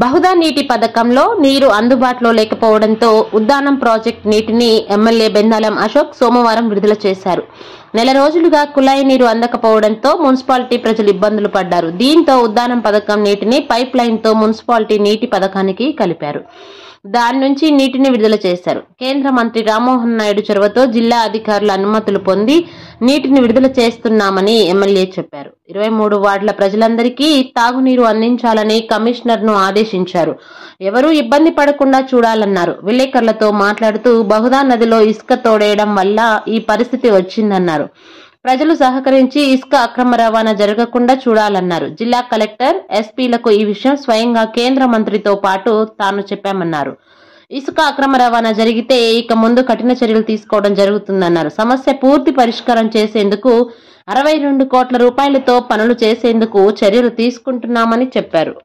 బహుదా నీటి పథకంలో నీరు అందుబాటులో లేకపోవడంతో ఉద్దానం ప్రాజెక్టు నీటిని ఎమ్మెల్యే బెందాలం అశోక్ సోమవారం విడుదల చేశారు. నెల రోజులుగా కుళాయి నీరు అందకపోవడంతో మున్సిపాలిటీ ప్రజలు ఇబ్బందులు పడ్డారు. దీంతో ఉద్దానం పథకం నీటిని పైప్ లైన్ తో మున్సిపాలిటీ నీటి పథకానికి కలిపారు. దాని నుంచి నీటిని విడుదల చేశారు. కేంద్ర మంత్రి రామ్మోహన్ నాయుడు చొరవతో జిల్లా అధికారుల అనుమతులు పొంది నీటిని విడుదల చేస్తున్నామని ఎమ్మెల్యే చెప్పారు. 23 వార్డుల ప్రజలందరికీ తాగునీరు అందించాలని కమిషనర్ ను ఆదేశించారు. ఎవరూ ఇబ్బంది పడకుండా చూడాలన్నారు. విలేకరులతో మాట్లాడుతూ బహుదా నదిలో ఇసుక తోడేయడం వల్ల ఈ పరిస్థితి వచ్చిందన్నారు. ప్రజలు సహకరించి ఇసుక అక్రమ రవాణా జరగకుండా చూడాలన్నారు. జిల్లా కలెక్టర్, ఎస్పీలకు ఈ విషయం స్వయంగా కేంద్ర మంత్రితో పాటు తాను చెప్పామన్నారు. ఇసుక అక్రమ రవాణా జరిగితే ఇక ముందు కఠిన చర్యలు తీసుకోవడం జరుగుతుందన్నారు. సమస్య పూర్తి పరిష్కారం చేసేందుకు 62 కోట్ల రూపాయలతో పనులు చేసేందుకు చర్యలు తీసుకుంటున్నామని చెప్పారు.